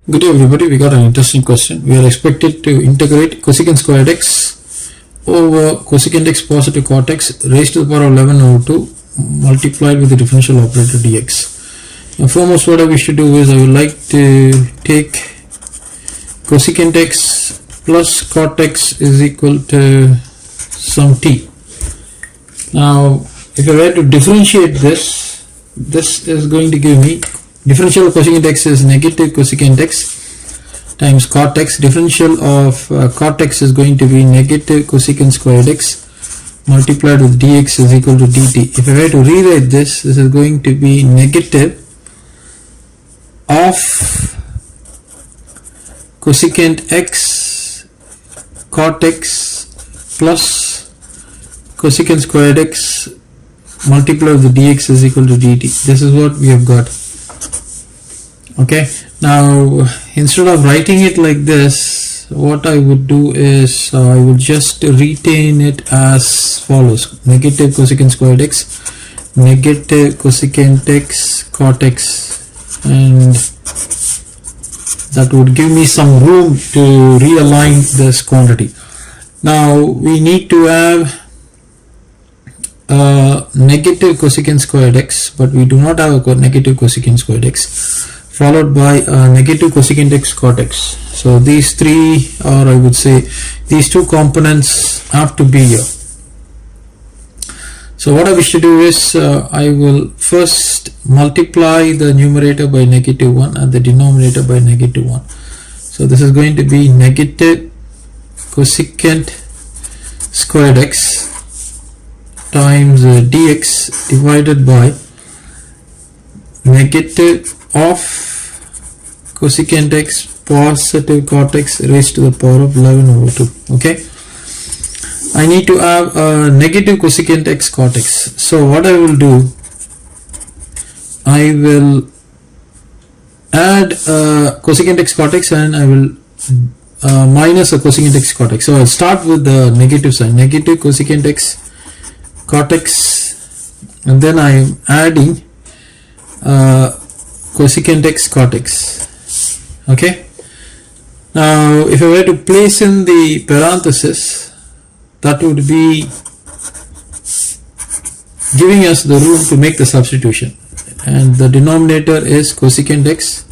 Good day everybody, we got an interesting question. We are expected to integrate cosecant squared x over cosecant x positive cot x raised to the power of 11 over 2 multiplied with the differential operator dx. Now foremost what I wish to do is I would like to take cosecant x plus cot x is equal to some t. Now if I were to differentiate this is going to give me differential of cosecant x is negative cosecant x times cot x. Differential of cot x is going to be negative cosecant squared x multiplied with dx is equal to dt. If I were to rewrite this is going to be negative of cosecant x cot x plus cosecant squared x multiplied with dx is equal to dt. This is what we have got. Okay, now instead of writing it like this, what I would do is I will just retain it as follows: negative cosecant squared x, negative cosecant x cot x, and that would give me some room to realign this quantity. Now we need to have negative cosecant squared x, but we do not have a negative cosecant squared x, followed by negative cosecant x cot x. So these three, or I would say these two components have to be here. So what I wish to do is I will first multiply the numerator by negative 1 and the denominator by negative 1. So this is going to be negative cosecant squared x times dx divided by negative of cosecant x positive cot x raised to the power of 11 over 2. Okay, I need to have a negative cosecant x cot x. So what I will do, I will add cosecant x cot x and I will minus a cosecant x cot x. So I'll start with the negative sign, negative cosecant x cot x, and then I am adding cosecant x cot x. Okay, now if I were to place in the parenthesis, that would be giving us the room to make the substitution, and the denominator is cosecant x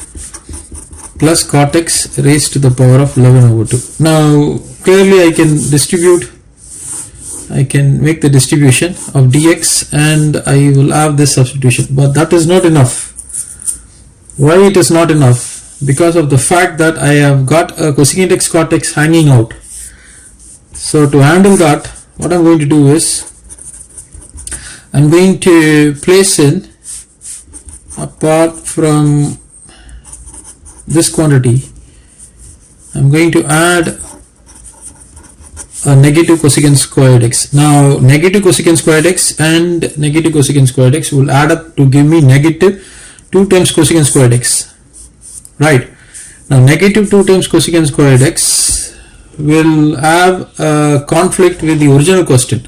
plus cot x raised to the power of 11 over 2. Now clearly I can make the distribution of dx and I will have this substitution, but that is not enough. Why it is not enough? Because of the fact that I have got a cosecant x cot x hanging out. So to handle that, what I'm going to do is I'm going to place in, apart from this quantity, I'm going to add a negative cosecant squared x. Now negative cosecant squared x and negative cosecant squared x will add up to give me negative 2 times cosecant squared x. Right, now negative 2 times cosecant squared x will have a conflict with the original question.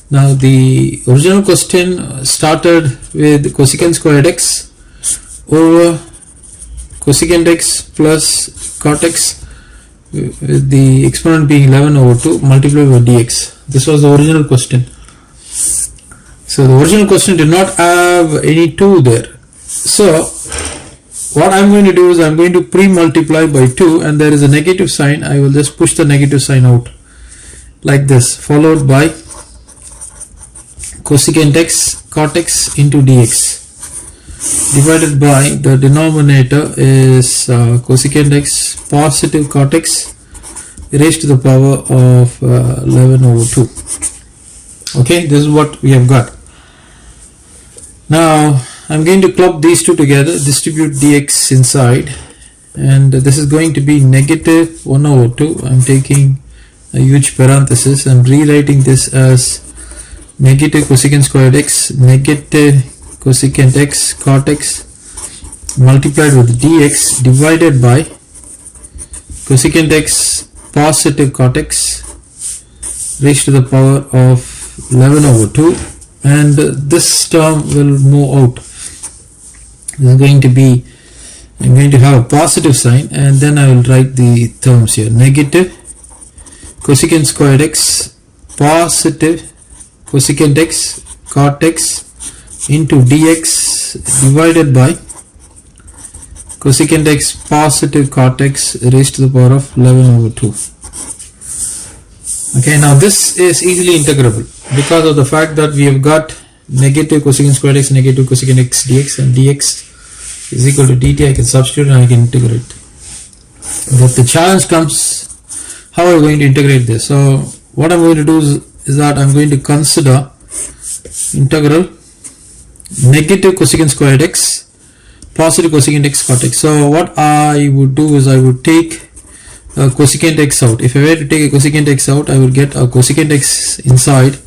Now the original question started with cosecant squared x over cosecant x plus cot x with the exponent being 11 over 2 multiplied by dx. This was the original question. So the original question did not have any 2 there. So what I'm going to do is I'm going to pre-multiply by 2, and there is a negative sign. I will just push the negative sign out like this, followed by cosecant x cot x into dx divided by the denominator is cosecant x positive cot x raised to the power of 11 over 2. Okay, this is what we have got. Now I'm going to club these two together, distribute dx inside, and this is going to be negative 1 over 2. I'm taking a huge parenthesis and rewriting this as negative cosecant squared x, negative cosecant x cot x multiplied with dx divided by cosecant x positive cot x raised to the power of 11 over 2, and this term will move out. This is going to be I'm going to have a positive sign, and then I will write the terms here. Negative cosecant squared x positive cosecant x cot x into dx divided by cosecant x positive cot x raised to the power of 11/2. Okay, now this is easily integrable because of the fact that we have got negative cosecant squared x negative cosecant x dx, and dx is equal to dt. I can substitute and I can integrate. But the challenge comes, how are we going to integrate this? So what I'm going to do is that I'm going to consider integral negative cosecant squared x positive cosecant x cot x. So what I would do is I would take a cosecant x out. If I were to take a cosecant x out, I would get a cosecant x inside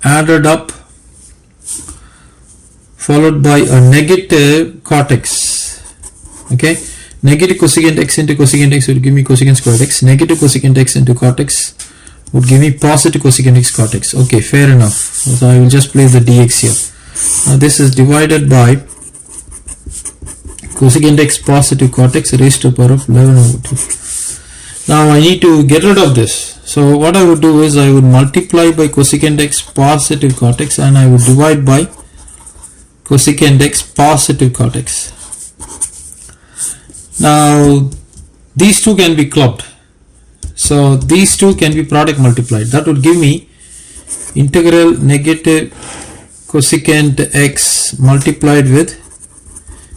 added up followed by a negative cot x. Okay, negative cosecant x into cosecant x would give me cosecant squared x. Negative cosecant x into cot x would give me positive cosecant x cot x. Okay, fair enough. So I will just place the dx here. Now this is divided by cosecant x positive cot x raised to the power of 11/2. Now I need to get rid of this. So what I would do is I would multiply by cosecant x positive cot x, and I would divide by cosecant x positive cot x. Now these two can be clubbed, so these two can be product multiplied. That would give me integral negative cosecant x multiplied with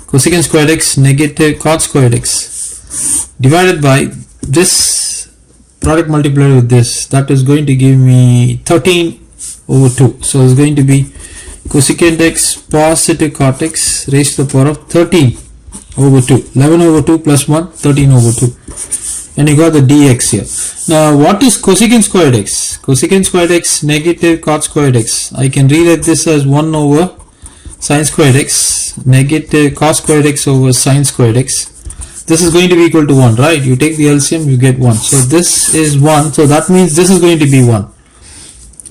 cosecant squared x negative cot squared x divided by this product multiplied with this. That is going to give me 13/2. So it's going to be cosecant x positive cot x raised to the power of 13/2. 11/2 plus 1, 13/2. And you got the dx here. Now what is cosecant squared x? Cosecant squared x negative cot squared x. I can rewrite this as 1 over sine squared x negative cos squared x over sine squared x. This is going to be equal to 1, right? You take the LCM, you get 1. So this is 1. So that means this is going to be 1.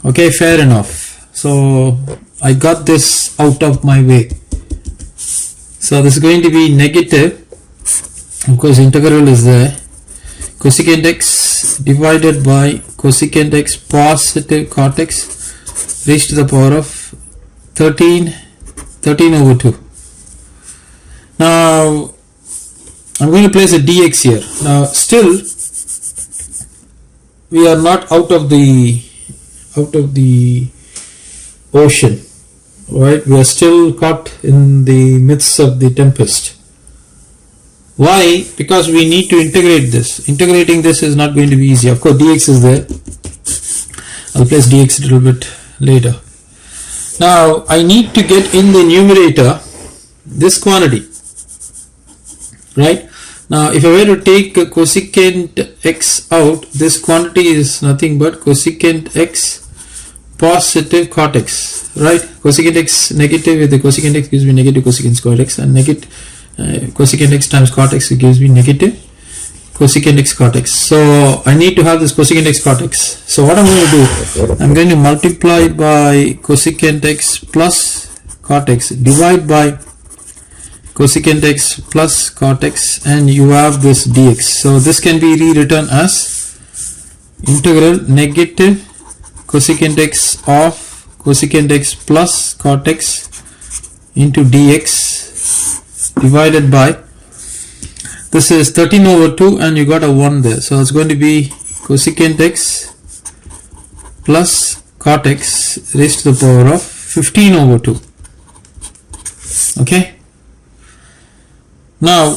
Okay, fair enough. So I got this out of my way. So this is going to be negative, of course integral is there, cosecant x divided by cosecant x positive cot x raised to the power of 13/2. Now I'm going to place a dx here. Now still we are not out of the ocean, right? We are still caught in the midst of the tempest. Why? Because we need to integrate this. Integrating this is not going to be easy. Of course dx is there. I'll place dx a little bit later. Now I need to get in the numerator this quantity, right? Now if I were to take cosecant x out, this quantity is nothing but cosecant x positive cot x, right? Cosecant x negative with the cosecant x gives me negative cosecant squared x, and negative cosecant x times cot x gives me negative cosecant x cot x. So I need to have this cosecant x cot x. So what I'm going to do, I'm going to multiply by cosecant x plus cot x, divide by cosecant x plus cot x, and you have this dx. So this can be rewritten as integral negative cosecant x of cosecant x plus cot x into dx divided by, this is 13/2, and you got a 1 there. So it's going to be cosecant x plus cot x raised to the power of 15/2. Okay. Now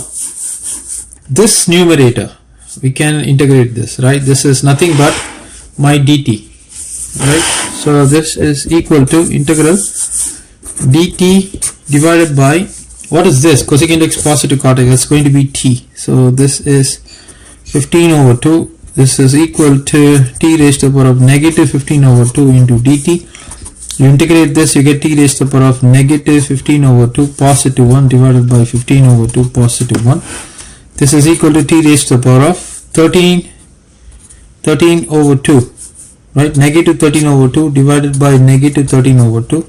this numerator, we can integrate this, right? This is nothing but my dt, right? So this is equal to integral dt divided by, what is this? Cosecant x positive cot x. That's going to be t. So this is 15/2. This is equal to t raised to the power of negative 15/2 into dt. You integrate this, you get t raised to the power of negative 15/2 positive 1 divided by 15/2 positive 1. This is equal to t raised to the power of 13/2, right? Negative 13/2 divided by negative 13/2.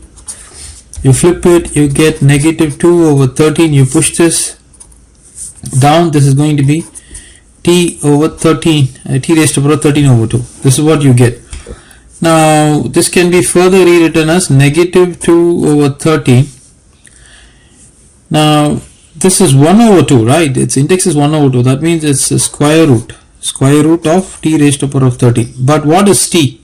You flip it, you get negative 2/13. You push this, down, this is going to be t over 13, t raised to the power of 13 over 2. This is what you get. Now this can be further rewritten as negative 2 over 13. Now this is 1 over 2, right? Its index is 1 over 2. That means it's a square root of t raised to the power of 13. But what is t?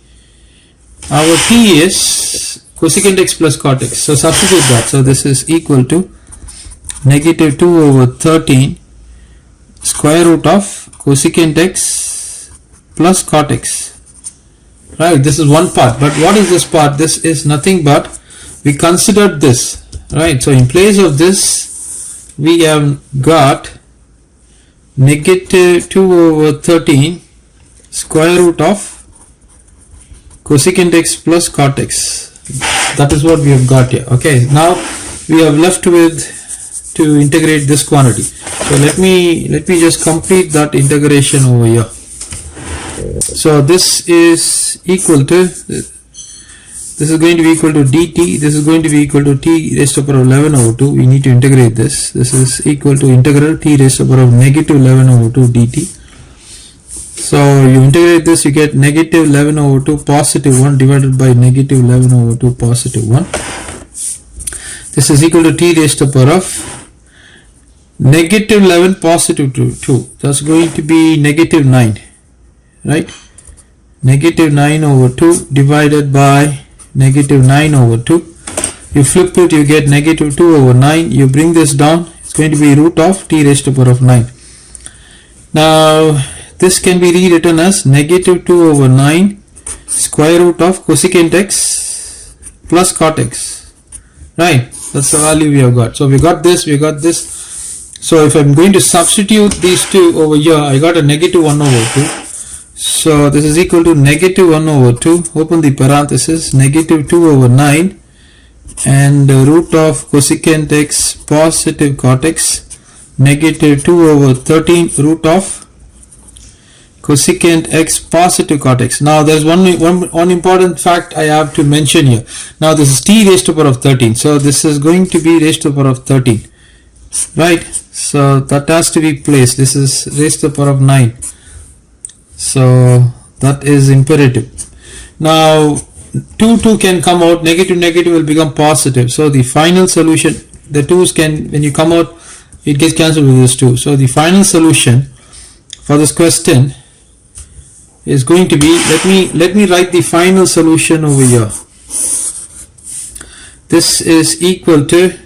Our t is cosecant x plus cot x. So substitute that. So this is equal to negative 2 over 13 square root of cosecant x plus cot x. Right, this is one part. But what is this part? This is nothing but we considered this. Right, so in place of this we have got negative 2 over 13 square root of cosecant x plus cot x. That is what we have got here. Okay, now we have left with to integrate this quantity. So let me just complete that integration over here. So this is equal to, this is going to be equal to dt, this is going to be equal to t raised to the power of 11 over 2. We need to integrate this. This is equal to integral t raised to the power of negative 11 over 2 dt. So you integrate this, you get negative 11 over 2 positive 1 divided by negative 11 over 2 positive 1. This is equal to t raised to the power of negative 11 positive 2. That's going to be negative 9. Right? Negative 9 over 2 divided by negative 9 over 2. You flip it, you get negative 2 over 9. You bring this down, it's going to be root of t raised to the power of 9. Now this can be rewritten as negative 2 over 9 square root of cosecant x plus cot x. Right? That's the value we have got. So we got this, we got this. So if I'm going to substitute these two over here, I got a negative 1 over 2. So this is equal to negative 1 over 2, open the parenthesis, negative 2 over 9 and root of cosecant x positive cot x, negative 2 over 13 root of cosecant x positive cot x. Now there's one important fact I have to mention here. Now this is t raised to the power of 13. So this is going to be raised to the power of 13. Right? So that has to be placed. This is raised to the power of 9. So that is imperative. Now 2 can come out, negative will become positive. So the final solution, the 2's can, when you come out, it gets cancelled with this 2. So the final solution for this question is going to be, let me write the final solution over here. This is equal to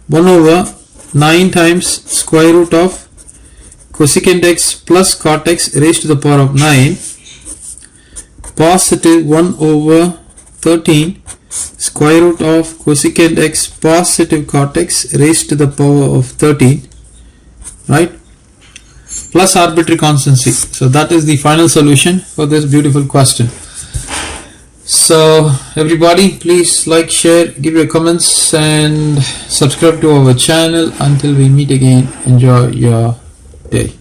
1 over 9 times square root of cosecant x plus cot x raised to the power of 9 positive 1 over 13 square root of cosecant x positive cot x raised to the power of 13, right, plus arbitrary constancy. So that is the final solution for this beautiful question. So everybody, please like, share, give your comments and subscribe to our channel. Until we meet again, enjoy your day.